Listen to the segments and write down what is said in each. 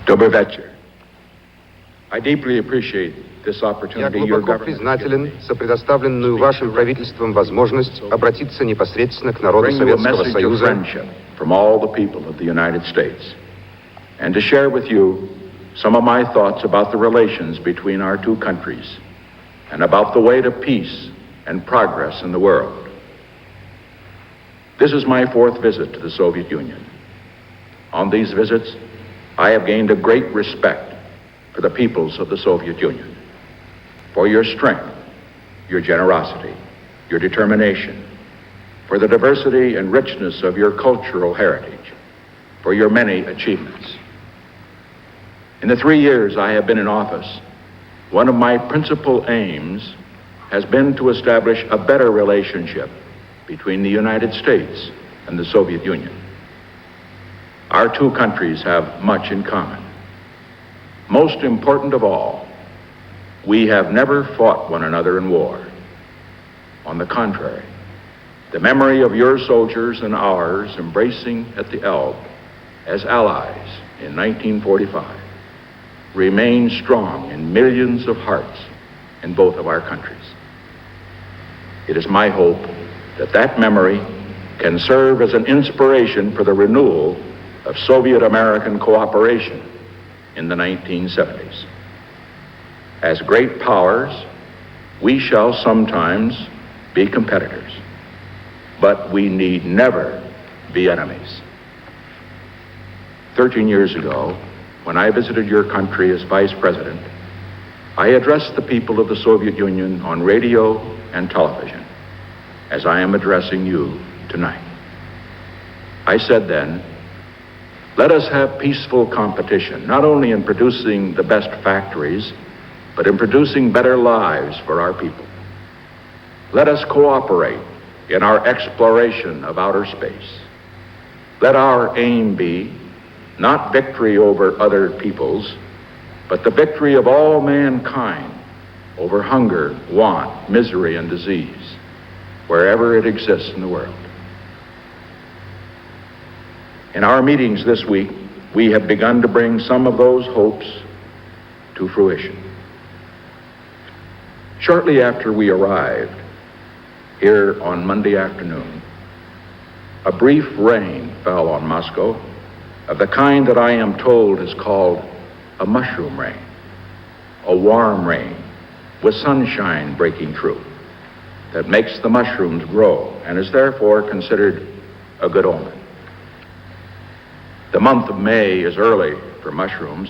Добрый вечер. I deeply appreciate this Я opportunity your глубоко government признателен за предоставленную вашим правительством возможность обратиться непосредственно к народу bring you a Советского message of Союза friendship from all the people of the United States and to share with you some of my thoughts about the relations between our two countries and about the way to peace and progress in the world. This is my fourth visit to the Soviet Union. On these visits, I have gained a great respect for the peoples of the Soviet Union, for your strength, your generosity, your determination, for the diversity and richness of your cultural heritage, for your many achievements. In the 3 years I have been in office, one of my principal aims has been to establish a better relationship between the United States and the Soviet Union. Our two countries have much in common. Most important of all, we have never fought one another in war. On the contrary, the memory of your soldiers and ours embracing at the Elbe as allies in 1945 remains strong in millions of hearts in both of our countries. It is my hope that that memory can serve as an inspiration for the renewal of Soviet-American cooperation in the 1970s. As great powers, we shall sometimes be competitors, but we need never be enemies. 13 years ago, when I visited your country as Vice President, I addressed the people of the Soviet Union on radio and television, as I am addressing you tonight. I said then, let us have peaceful competition, not only in producing the best factories, but in producing better lives for our people. Let us cooperate in our exploration of outer space. Let our aim be not victory over other peoples, but the victory of all mankind over hunger, want, misery, and disease, wherever it exists in the world. In our meetings this week, we have begun to bring some of those hopes to fruition. Shortly after we arrived here on Monday afternoon, a brief rain fell on Moscow of the kind that I am told is called a mushroom rain, a warm rain with sunshine breaking through that makes the mushrooms grow and is therefore considered a good omen. The month of May is early for mushrooms,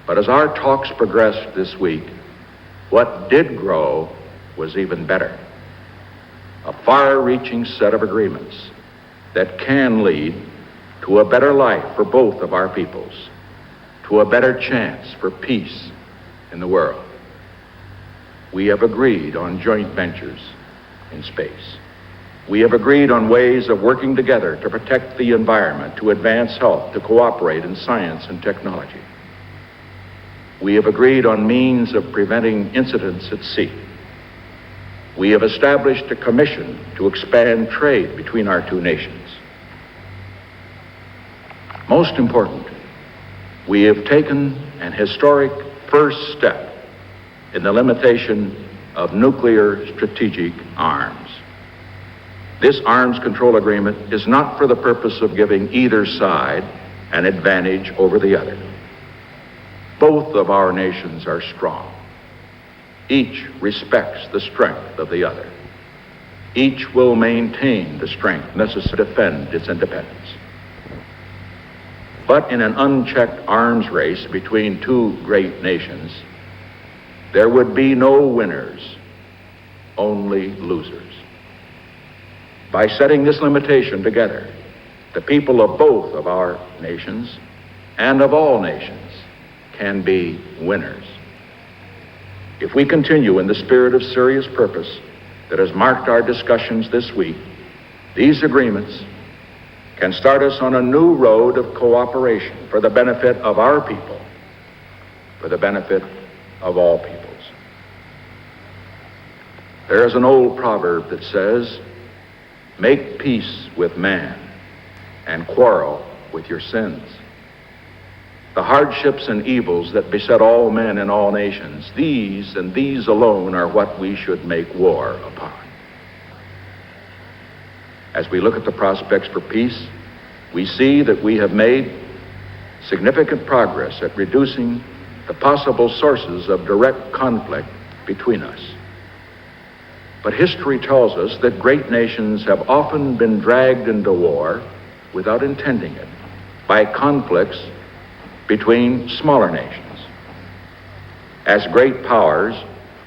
but as our talks progressed this week, what did grow was even better. A far-reaching set of agreements that can lead to a better life for both of our peoples, to a better chance for peace in the world. We have agreed on joint ventures in space. We have agreed on ways of working together to protect the environment, to advance health, to cooperate in science and technology. We have agreed on means of preventing incidents at sea. We have established a commission to expand trade between our two nations. Most important, we have taken an historic first step in the limitation of nuclear strategic arms. This arms control agreement is not for the purpose of giving either side an advantage over the other. Both of our nations are strong. Each respects the strength of the other. Each will maintain the strength necessary to defend its independence. But in an unchecked arms race between two great nations, there would be no winners, only losers. By setting this limitation together, the people of both of our nations and of all nations can be winners. If we continue in the spirit of serious purpose that has marked our discussions this week, these agreements can start us on a new road of cooperation for the benefit of our people, for the benefit of all peoples. There is an old proverb that says, make peace with man and quarrel with your sins. the hardships and evils that beset all men in all nations, these and these alone are what we should make war upon. As we look at the prospects for peace, we see that we have made significant progress at reducing the possible sources of direct conflict between us. But history tells us that great nations have often been dragged into war without intending it by conflicts between smaller nations. As great powers,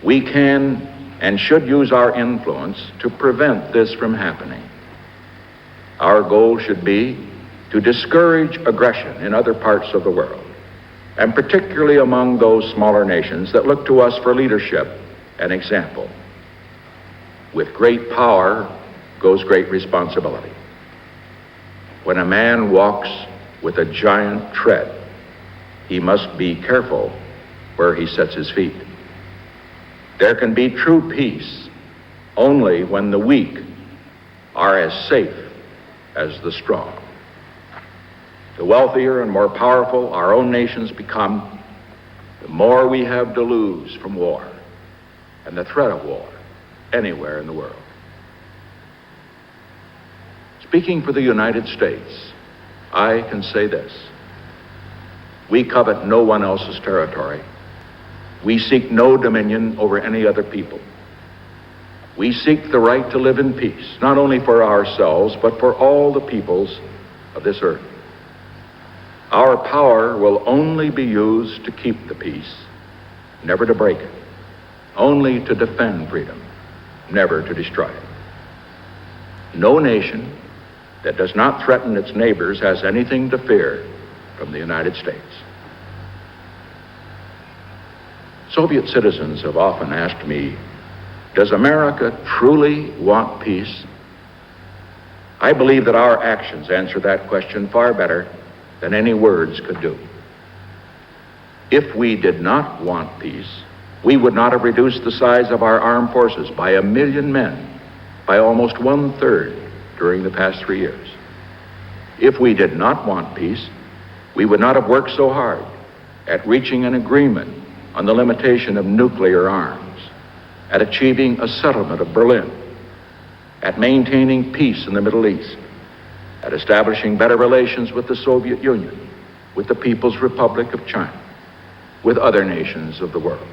we can and should use our influence to prevent this from happening. Our goal should be to discourage aggression in other parts of the world, and particularly among those smaller nations that look to us for leadership and example. With great power goes great responsibility. When a man walks with a giant tread, he must be careful where he sets his feet. There can be true peace only when the weak are as safe as the strong. The wealthier and more powerful our own nations become, the more we have to lose from war and the threat of war anywhere in the world. Speaking for the United States, I can say this: we covet no one else's territory. We seek no dominion over any other people. We seek the right to live in peace, not only for ourselves, but for all the peoples of this earth. Our power will only be used to keep the peace, never to break it, only to defend freedom, never to destroy it. No nation that does not threaten its neighbors has anything to fear from the United States. Soviet citizens have often asked me, does America truly want peace? I believe that our actions answer that question far better than any words could do. If we did not want peace, we would not have reduced the size of our armed forces by 1 million men, by almost 1/3 during the past 3 years. If we did not want peace, we would not have worked so hard at reaching an agreement on the limitation of nuclear arms, at achieving a settlement of Berlin, at maintaining peace in the Middle East, at establishing better relations with the Soviet Union, with the People's Republic of China, with other nations of the world.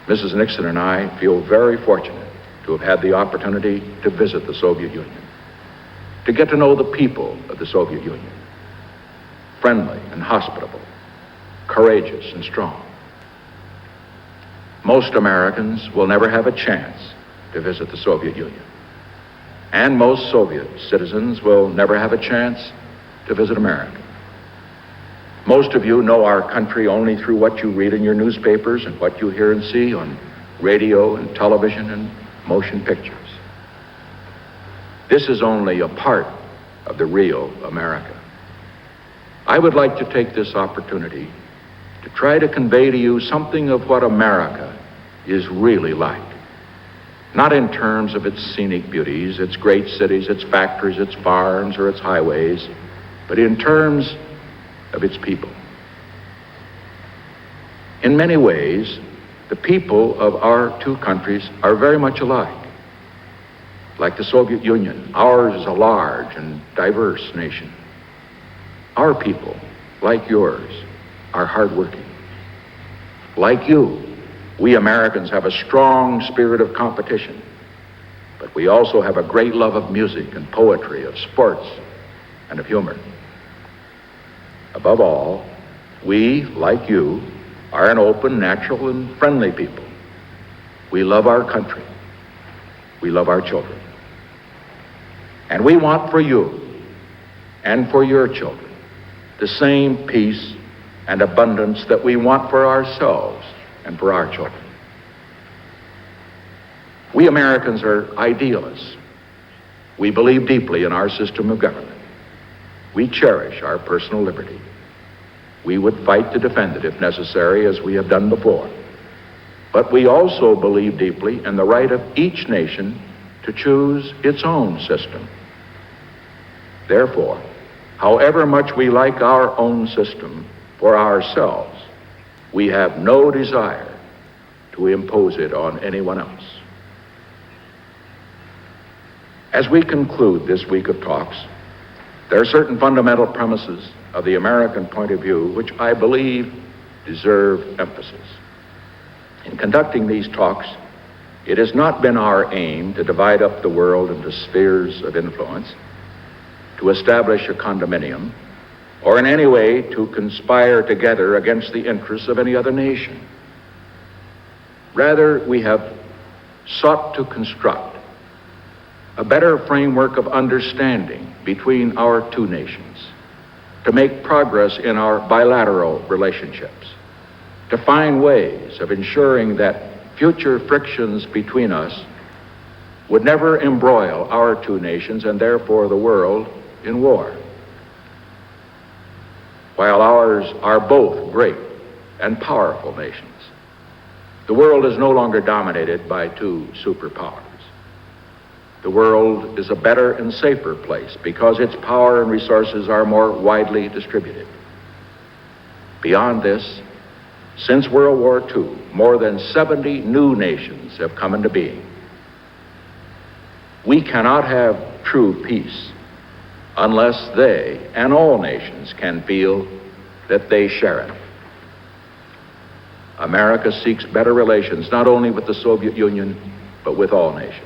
Mrs. Nixon and I feel very fortunate to have had the opportunity to visit the Soviet Union, to get to know the people of the Soviet Union, friendly and hospitable, courageous and strong. Most Americans will never have a chance to visit the Soviet Union, and most Soviet citizens will never have a chance to visit America. Most of you know our country only through what you read in your newspapers and what you hear and see on radio and television and motion pictures. This is only a part of the real America. I would like to take this opportunity to try to convey to you something of what America is really like. Not in terms of its scenic beauties, its great cities, its factories, its farms, or its highways, but in terms of its people. In many ways, the people of our two countries are very much alike. Like the Soviet Union, ours is a large and diverse nation. Our people, like yours, are hardworking. Like you, we Americans have a strong spirit of competition, but we also have a great love of music and poetry, of sports, and of humor. Above all, we, like you, are an open, natural, and friendly people. We love our country. We love our children. And we want for you and for your children the same peace and abundance that we want for ourselves and for our children. We Americans are idealists. We believe deeply in our system of government. We cherish our personal liberty. We would fight to defend it if necessary, as we have done before. But we also believe deeply in the right of each nation to choose its own system. Therefore, However much we like our own system for ourselves, we have no desire to impose it on anyone else. As we conclude this week of talks, there are certain fundamental premises of the American point of view which I believe deserve emphasis. In conducting these talks, it has not been our aim to divide up the world into spheres of influence, to establish a condominium, or in any way to conspire together against the interests of any other nation. Rather, we have sought to construct a better framework of understanding between our two nations, to make progress in our bilateral relationships, to find ways of ensuring that future frictions between us would never embroil our two nations and therefore the world in war. While ours are both great and powerful nations, the world is no longer dominated by two superpowers. The world is a better and safer place because its power and resources are more widely distributed. Beyond this, since World War II, more than 70 new nations have come into being. We cannot have true peace unless they and all nations can feel that they share it. America seeks better relations not only with the Soviet Union, but with all nations.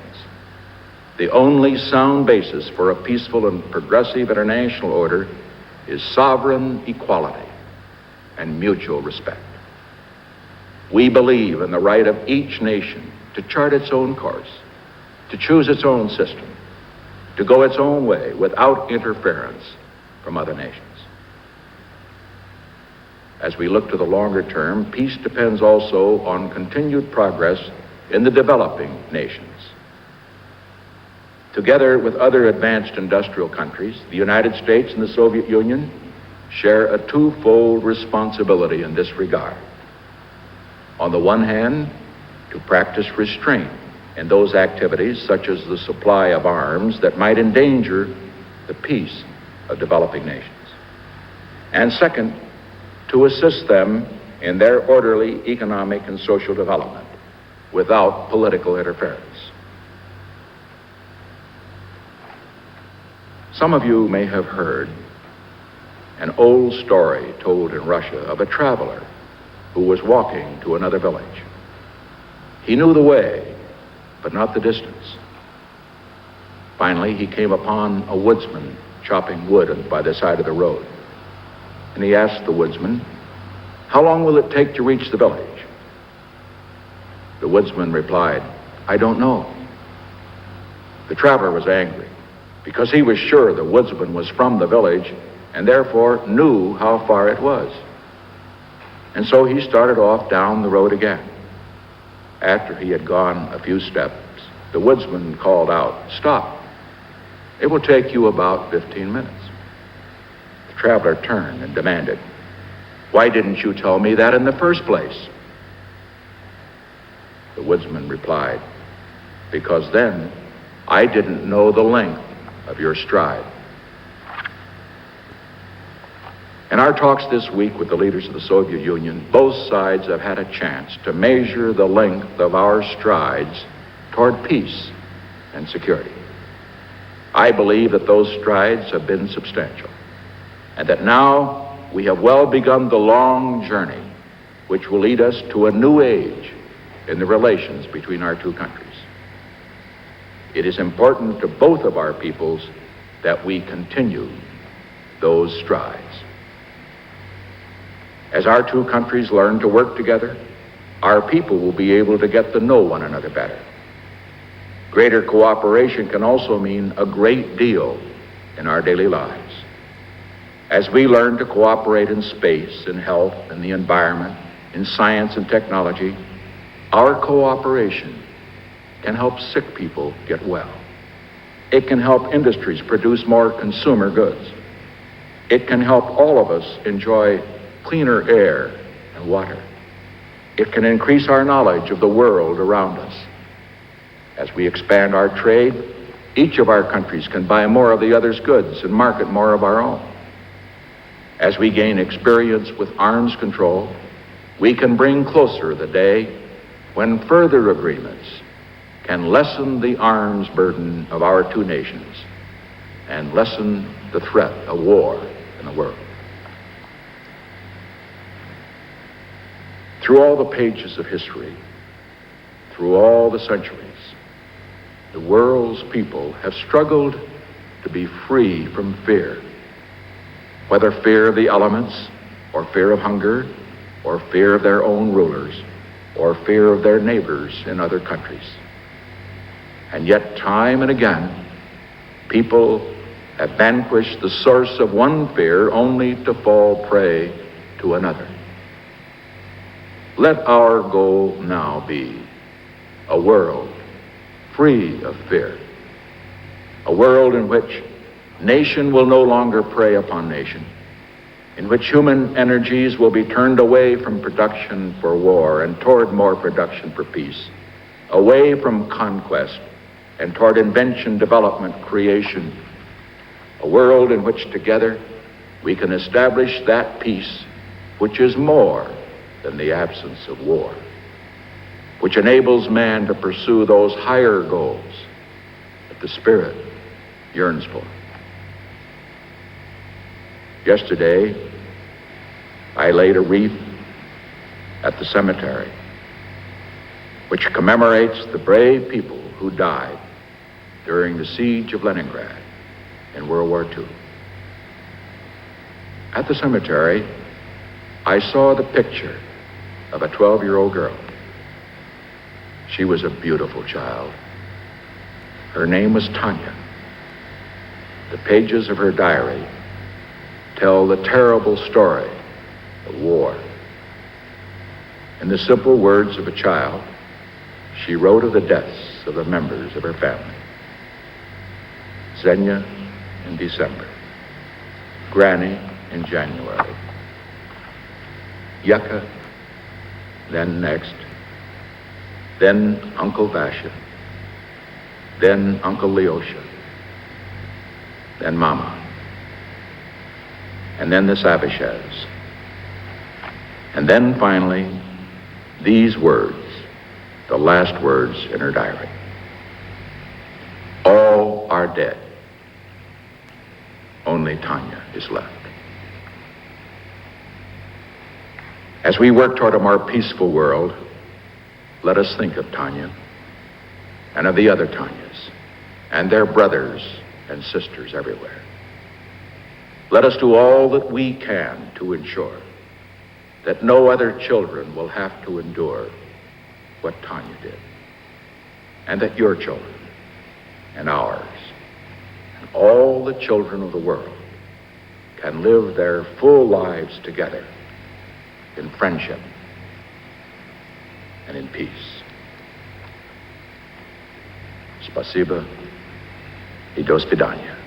The only sound basis for a peaceful and progressive international order is sovereign equality and mutual respect. We believe in the right of each nation to chart its own course, to choose its own system, to go its own way without interference from other nations. As we look to the longer term, peace depends also on continued progress in the developing nations. Together with other advanced industrial countries, the United States and the Soviet Union share a twofold responsibility in this regard. On the one hand, to practice restraint in those activities such as the supply of arms that might endanger the peace of developing nations. And second, to assist them in their orderly economic and social development without political interference. Some of you may have heard an old story told in Russia of a traveler who was walking to another village. He knew the way, but not the distance. Finally, he came upon a woodsman chopping wood by the side of the road. And he asked the woodsman, "How long will it take to reach the village?" The woodsman replied, "I don't know." The traveler was angry because he was sure the woodsman was from the village and therefore knew how far it was. And so he started off down the road again. After he had gone a few steps, the woodsman called out, "Stop. It will take you about 15 minutes. The traveler turned and demanded, "Why didn't you tell me that in the first place?" The woodsman replied, "Because then I didn't know the length of your stride." In our talks this week with the leaders of the Soviet Union, both sides have had a chance to measure the length of our strides toward peace and security. I believe that those strides have been substantial, and that now we have well begun the long journey which will lead us to a new age in the relations between our two countries. It is important to both of our peoples that we continue those strides. As our two countries learn to work together, our people will be able to get to know one another better. Greater cooperation can also mean a great deal in our daily lives. As we learn to cooperate in space, in health, in the environment, in science and technology, our cooperation can help sick people get well. It can help industries produce more consumer goods. It can help all of us enjoy cleaner air and water. It can increase our knowledge of the world around us. As we expand our trade, each of our countries can buy more of the other's goods and market more of our own. As we gain experience with arms control, we can bring closer the day when further agreements can lessen the arms burden of our two nations and lessen the threat of war in the world. Through all the pages of history, through all the centuries, the world's people have struggled to be free from fear, whether fear of the elements, or fear of hunger, or fear of their own rulers, or fear of their neighbors in other countries. And yet, time and again, people have vanquished the source of one fear only to fall prey to another. Let our goal now be a world free of fear, a world in which nation will no longer prey upon nation, in which human energies will be turned away from production for war and toward more production for peace, away from conquest and toward invention, development, creation, a world in which together we can establish that peace which is more than the absence of war, which enables man to pursue those higher goals that the spirit yearns for. Yesterday, I laid a wreath at the cemetery, which commemorates the brave people who died during the siege of Leningrad in World War II. At the cemetery, I saw the picture of a 12-year-old girl. She was a beautiful child. Her name was Tanya. The pages of her diary tell the terrible story of war. In the simple words of a child, she wrote of the deaths of the members of her family. Xenia in December, Granny in January, Yucca, then next, then Uncle Vasha, then Uncle Leosha, then Mama, and then the Savishes, and then finally these words, the last words in her diary. All are dead. Only Tanya is left. As we work toward a more peaceful world, let us think of Tanya and of the other Tanyas and their brothers and sisters everywhere. Let us do all that we can to ensure that no other children will have to endure what Tanya did, and that your children and ours and all the children of the world can live their full lives together in friendship and in peace. Spasibo и до свидания.